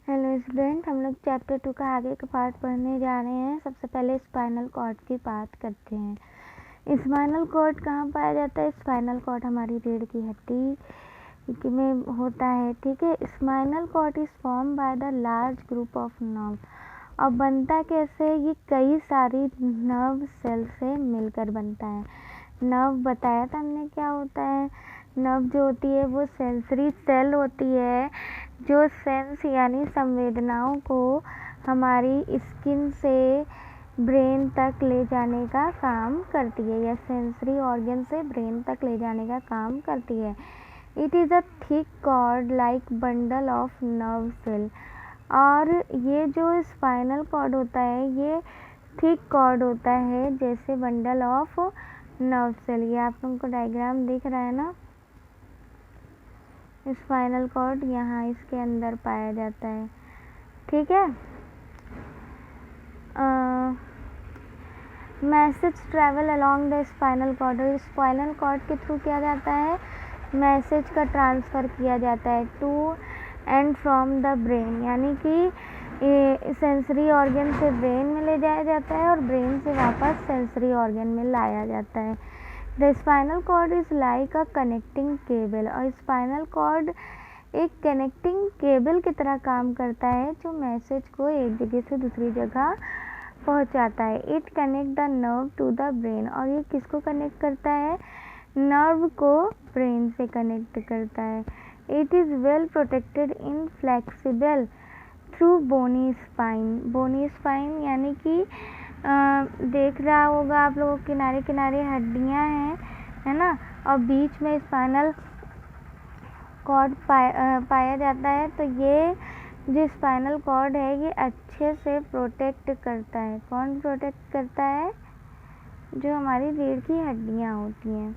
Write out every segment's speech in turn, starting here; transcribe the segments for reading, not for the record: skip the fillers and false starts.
Hello student, हम लोग chapter 2 का आगे का पार्ट पढ़ने जा रहे हैं। सबसे पहले स्पाइनल कॉर्ड की बात करते हैं। स्पाइनल कॉर्ड कहाँ पाया जाता है? स्पाइनल कॉर्ड हमारी रीढ़ की हड्डी में होता है। ठीक है। Spinal cord is form by the large group of nerve. और बनता कैसे? ये कई सारी नर्व सेल से मिलकर बनता है। नर्व बताया था हमने क्या होता है। नर्व जो होती है वो सेंसरी सेल होती है, जो सेंस यानी संवेदनाओं को हमारी स्किन से ब्रेन तक ले जाने का काम करती है, या सेंसरी ऑर्गन से ब्रेन तक ले जाने का काम करती है। It is a thick cord like bundle of nerve cell. और ये जो स्पाइनल कॉर्ड होता है ये थिक कॉर्ड होता है जैसे बंडल ऑफ नर्व सेल। ये आप लोगों को डायग्राम दिख रहा है ना। स्पाइनल कॉर्ड यहाँ इसके अंदर पाया जाता है। ठीक है। Message travel along the spinal cord. और स्पाइनल कॉर्ड के थ्रू किया जाता है, मैसेज का ट्रांसफ़र किया जाता है to and from the brain, यानी कि सेंसरी ऑर्गन से ब्रेन में ले जाया जाता है और ब्रेन से वापस सेंसरी ऑर्गन में लाया जाता है। The spinal cord is like a connecting cable. और स्पाइनल कॉर्ड एक कनेक्टिंग केबल की तरह काम करता है जो मैसेज को एक जगह से दूसरी जगह पहुंचाता है। It connect the nerve to the brain. और ये किसको कनेक्ट करता है? नर्व को ब्रेन से कनेक्ट करता है। It is well protected in flexible through bony spine. Bony spine यानी कि देख रहा होगा आप लोगों को, किनारे किनारे हड्डियां हैं, है ना, और बीच में स्पाइनल कॉर्ड पाया जाता है। तो ये जो स्पाइनल कॉर्ड है ये अच्छे से प्रोटेक्ट करता है। कौन प्रोटेक्ट करता है? जो हमारी रीढ़ की हड्डियां होती हैं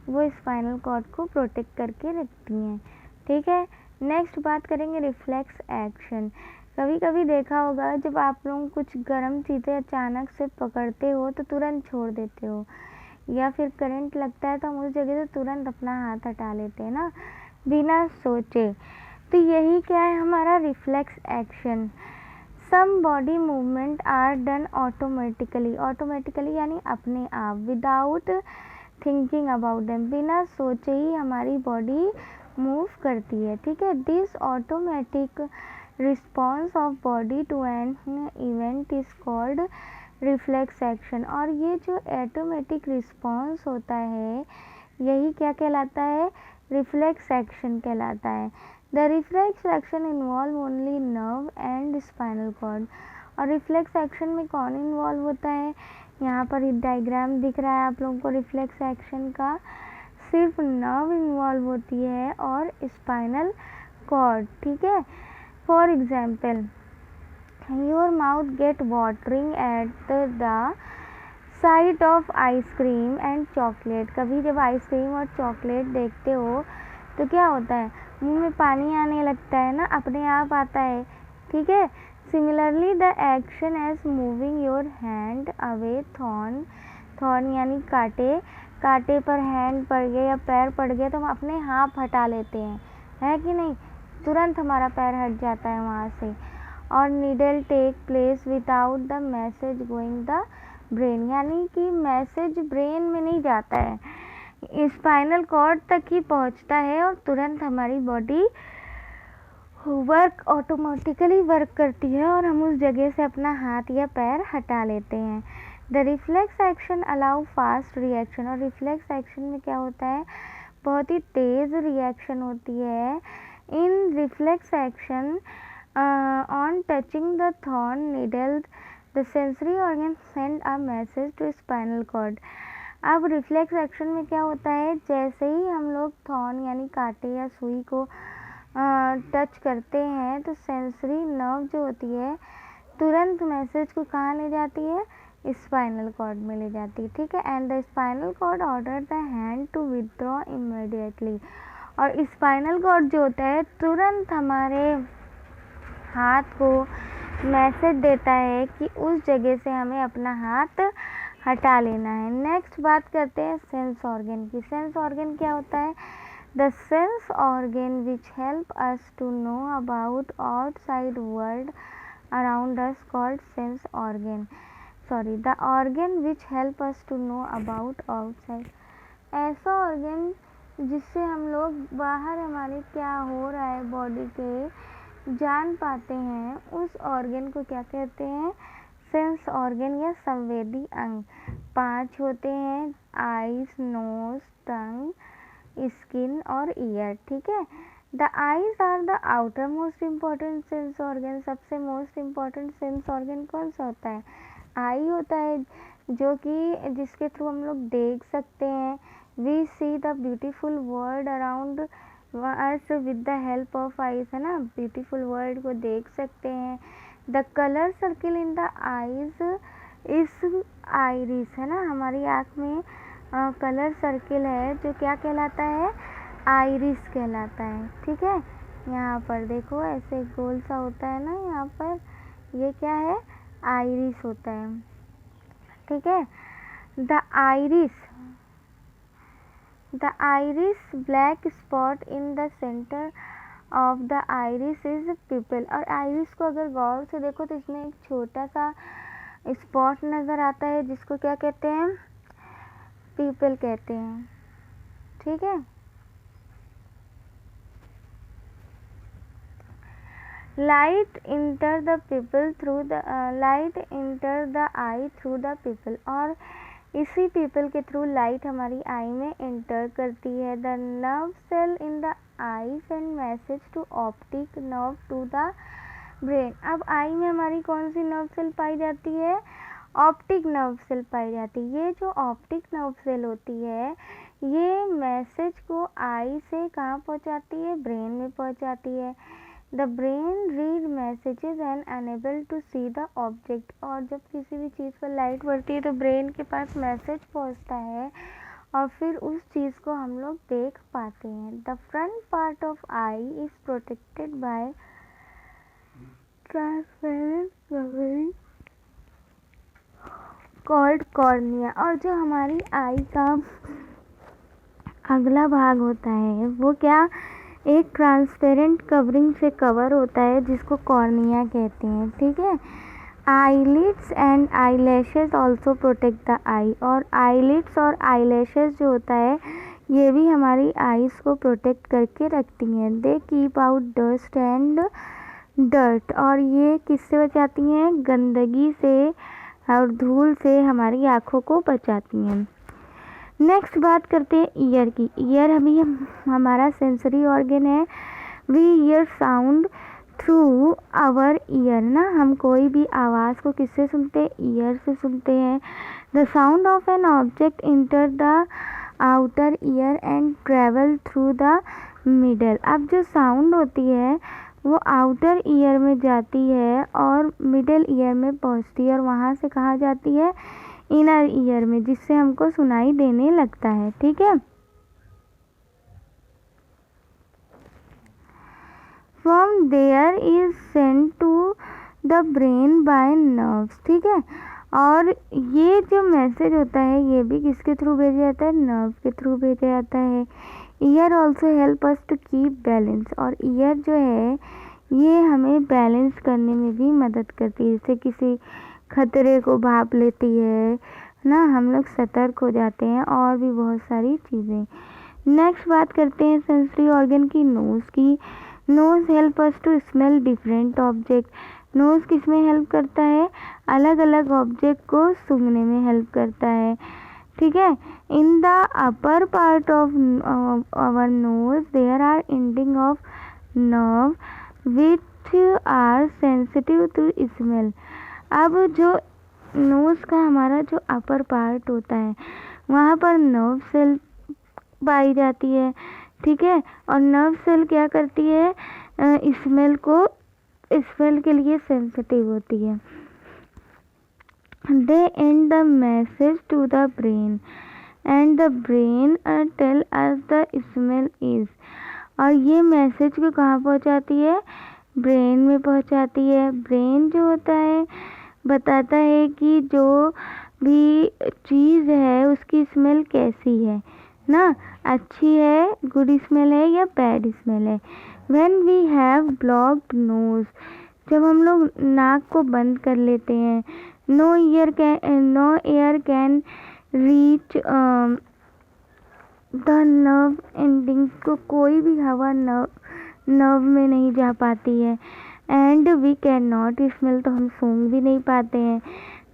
वो स्पाइनल कॉर्ड को प्रोटेक्ट करके रखती हैं। ठीक है। नेक्स्ट बात करेंगे रिफ्लेक्स एक्शन। कभी कभी देखा होगा जब आप लोग कुछ गर्म चीज़ें अचानक से पकड़ते हो तो तुरंत छोड़ देते हो, या फिर करंट लगता है तो हम उस जगह से तुरंत अपना हाथ हटा लेते हैं ना, बिना सोचे। तो यही क्या है हमारा reflex action. Some body movement are done automatically. Automatically यानी अपने आप, विदाउट थिंकिंग अबाउट देम, बिना सोचे ही हमारी बॉडी मूव करती है। ठीक है। This automatic response of body to an event is called reflex action. और ये जो ऑटोमेटिक रिस्पॉन्स होता है यही क्या कहलाता है? रिफ्लेक्स एक्शन कहलाता है। The reflex action involve only nerve and spinal cord. और रिफ्लेक्स एक्शन में कौन इन्वॉल्व होता है? यहाँ पर डायग्राम दिख रहा है आप लोगों को रिफ्लेक्स एक्शन का। सिर्फ नर्व इन्वॉल्व होती है और स्पाइनल कॉर्ड। ठीक है। For example, your mouth get watering at the sight of ice cream and chocolate. कभी जब आइसक्रीम और चॉकलेट देखते हो तो क्या होता है? मुंह में पानी आने लगता है ना, अपने आप आता है। ठीक है। Similarly the action as moving your hand away thorn. Thorn यानी कांटे। कांटे पर हैंड पड़ गए या पैर पड़ गए तो हम अपने हाथ हटा लेते हैं, है कि नहीं? तुरंत हमारा पैर हट जाता है वहाँ से। और needle take place without the message going the brain, यानी कि मैसेज ब्रेन में नहीं जाता है, स्पाइनल कॉर्ड तक ही पहुंचता है और तुरंत हमारी बॉडी वर्क ऑटोमेटिकली वर्क करती है और हम उस जगह से अपना हाथ या पैर हटा लेते हैं। The reflex action allow fast reaction. और रिफ्लेक्स एक्शन में क्या होता है? बहुत ही तेज़ रिएक्शन होती है। In reflex action on touching the thorn needle the sensory organ send a message to spinal cord. अब रिफ्लेक्स एक्शन में क्या होता है? जैसे ही हम लोग थॉर्न यानी कांटे या सुई को टच करते हैं तो सेंसरी नर्व जो होती है तुरंत मैसेज को कहाँ ले जाती है? स्पाइनल कॉर्ड में ले जाती है। ठीक है। And the spinal cord order the hand to withdraw immediately. और स्पाइनल कॉर्ड जो होता है तुरंत हमारे हाथ को मैसेज देता है कि उस जगह से हमें अपना हाथ हटा लेना है। नेक्स्ट बात करते हैं सेंस ऑर्गन की। सेंस ऑर्गन क्या होता है? The sense organ which help us to know about outside world around us called sense organ. The organ which help us to know about outside. ऐसा organ जिससे हम लोग बाहर हमारे क्या हो रहा है बॉडी के जान पाते हैं, उस ऑर्गन को क्या कहते हैं? सेंस ऑर्गन या संवेदी अंग। 5 होते हैं, आईज, नोज, टंग, स्किन और ईयर। ठीक है। The eyes are the outer most important sense organ. सबसे मोस्ट इम्पॉर्टेंट सेंस ऑर्गन कौन सा होता है? आई होता है, जो कि जिसके थ्रू हम लोग देख सकते हैं। We see the beautiful world around us with the help of eyes, है ना, ब्यूटीफुल वर्ल्ड को देख सकते हैं। The colour circle in the eyes is iris, है ना, हमारी आँख में कलर सर्किल है जो क्या कहलाता है? आइरिस कहलाता है। ठीक है। यहाँ पर देखो ऐसे गोल सा होता है ना, यहाँ पर ये क्या है? आइरिस होता है। ठीक है। The iris black spot in the centre of the iris is people. और आइरिस को अगर गौर से देखो तो इसमें एक छोटा सा स्पॉट नज़र आता है जिसको क्या कहते हैं? पीपल कहते हैं। ठीक है। Light enter the I through the people. और इसी पीपल के थ्रू लाइट हमारी आई में इंटर करती है। The nerve cell in the eye send message to optic nerve to the brain. अब आई में हमारी कौन सी नर्व सेल पाई जाती है? ऑप्टिक नर्व सेल पाई जाती है। ये जो ऑप्टिक नर्व सेल होती है, ये मैसेज को आई से कहाँ पहुँचाती है? ब्रेन में पहुँचाती है। The brain read messages and enable to see the object. और जब किसी भी चीज़ पर लाइट पड़ती है तो ब्रेन के पास मैसेज पहुँचता है और फिर उस चीज़ को हम लोग देख पाते हैं। The front part of I is protected by transparent covering called cornea. और जो हमारी आई का अगला भाग होता है वो क्या? एक ट्रांसपेरेंट कवरिंग से कवर होता है जिसको कॉर्निया कहते हैं। ठीक है। Eyelids and eyelashes also protect the eye. और आईलिड्स और आईलैशेस जो होता है ये भी हमारी आईज को प्रोटेक्ट करके रखती हैं। They keep out dust and dirt. और ये किससे बचाती हैं? गंदगी से और धूल से हमारी आँखों को बचाती हैं। नेक्स्ट बात करते हैं ईयर की। ईयर अभी हमारा सेंसरी ऑर्गन है। We hear sound through our ear ना, हम कोई भी आवाज़ को किससे सुनते हैं? ईयर से सुनते हैं। The sound of an object enter the outer ear and travel through the middle. अब जो साउंड होती है वो आउटर ईयर में जाती है और मिडल ईयर में पहुंचती है और वहाँ से कहाँ जाती है? इनर ईयर में, जिससे हमको सुनाई देने लगता है। ठीक है। From there is send to the brain by nerves. ठीक है। और ये जो मैसेज होता है ये भी किसके थ्रू भेजा जाता है? नर्व के थ्रू भेजा जाता है। Ear also help us to keep balance. और ईयर जो है ये हमें बैलेंस करने में भी मदद करती है। जैसे किसी खतरे को भाप लेती है ना, हम लोग सतर्क हो जाते हैं और भी बहुत सारी चीज़ें। नेक्स्ट बात करते हैं सेंसरी ऑर्गन की, नोज़ की। Nose help us to smell different object. Nose किस में हेल्प करता है? अलग अलग ऑब्जेक्ट को सूंघने में हेल्प करता है। ठीक है। In the upper part of our nose there are ending of nerve which are sensitive to smell. अब जो नोज़ का हमारा जो अपर पार्ट होता है वहाँ पर नर्व सेल पाई जाती है। ठीक है। और नर्व सेल क्या करती है? स्मेल के लिए सेंसिटिव होती है। They end the message to the brain and the brain tell us the smell is। और ये मैसेज को कहाँ पहुँचाती है? ब्रेन में पहुँचाती है। ब्रेन जो होता है बताता है कि जो भी चीज़ है उसकी स्मेल कैसी है ना, अच्छी है, गुड स्मेल है या बैड स्मेल है। When we have blocked nose, जब हम लोग नाक को बंद कर लेते हैं। No air can reach the nerve ending, को कोई भी हवा नर्व में नहीं जा पाती है। And we can not smell, तो हम सूंघ भी नहीं पाते हैं।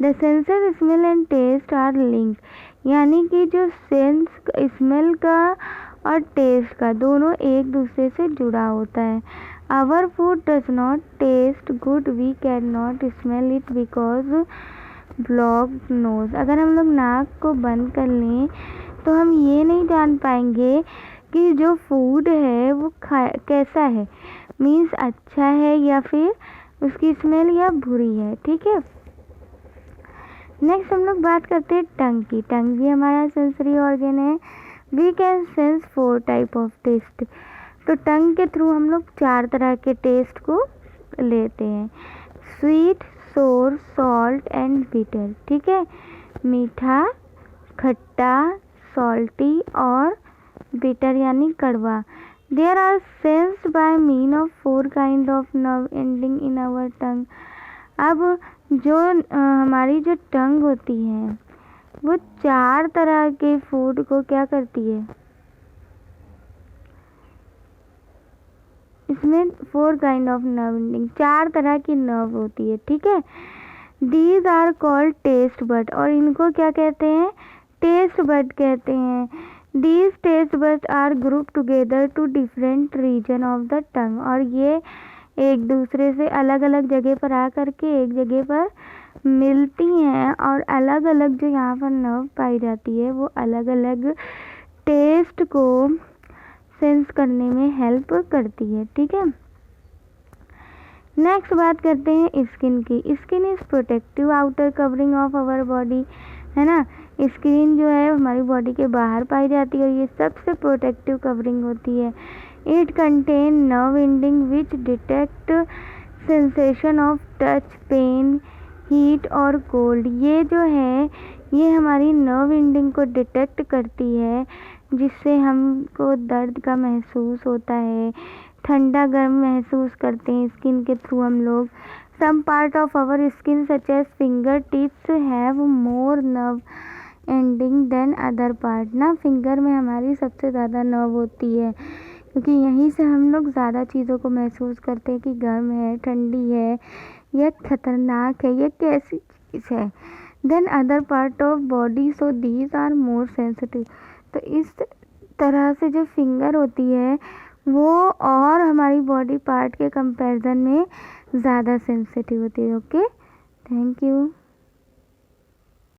The senses smell and taste are link, यानी कि जो सेंस स्मेल का और टेस्ट का दोनों एक दूसरे से जुड़ा होता है। Our food does not taste good, we can not smell it because blocked nose. अगर हम लोग नाक को बंद कर लें तो हम ये नहीं जान पाएंगे कि जो फूड है वो कैसा है, मीन्स अच्छा है या फिर उसकी स्मेल या बुरी है। ठीक है, नेक्स्ट हम लोग बात करते हैं टंग की। टंग भी हमारा सेंसरी ऑर्गन है। We can sense 4 type of taste, तो टंग के थ्रू हम लोग 4 तरह के टेस्ट को लेते हैं। स्वीट, सोर, सॉल्ट एंड बिटर। ठीक है, मीठा, खट्टा, सॉल्टी और बिटर यानी कड़वा। There are sensed by mean of 4 kind of nerve ending in our tongue. अब जो हमारी जो टंग होती है वो 4 तरह के फूड को क्या करती है, इसमें 4 काइंड ऑफ नर्व एंडिंग, 4 तरह की नर्व होती है। ठीक है, these are called taste bud, और इनको क्या कहते हैं, टेस्ट बड कहते हैं। These taste bud are group together to different region of the tongue, और ये एक दूसरे से अलग अलग जगह पर आ करके एक जगह पर मिलती हैं, और अलग अलग जो यहाँ पर नर्व पाई जाती है वो अलग अलग टेस्ट को सेंस करने में हेल्प करती है। ठीक है, नेक्स्ट बात करते हैं स्किन की। Skin is protective outer covering of our body, है ना। स्किन जो है हमारी बॉडी के बाहर पाई जाती है और ये सबसे प्रोटेक्टिव कवरिंग होती है। It contain nerve ending which detect sensation of touch, pain, heat और कोल्ड। ये जो है ये हमारी नर्व एंडिंग को डिटेक्ट करती है, जिससे हमको दर्द का महसूस होता है, ठंडा गर्म महसूस करते हैं स्किन के थ्रू हम लोग। Some part of our skin such as finger tips have more nerve ending than other part, ना। फिंगर में हमारी सबसे ज़्यादा नर्व होती है, क्योंकि यहीं से हम लोग ज़्यादा चीज़ों को महसूस करते हैं कि गर्म है, ठंडी है, या खतरनाक है, या कैसी चीज़ है, than other part of body, so these are more sensitive. तो इस तरह से जो फिंगर होती है वो और हमारी बॉडी पार्ट के कंपैरिजन में ज़्यादा सेंसिटिव होती है। Okay, thank you.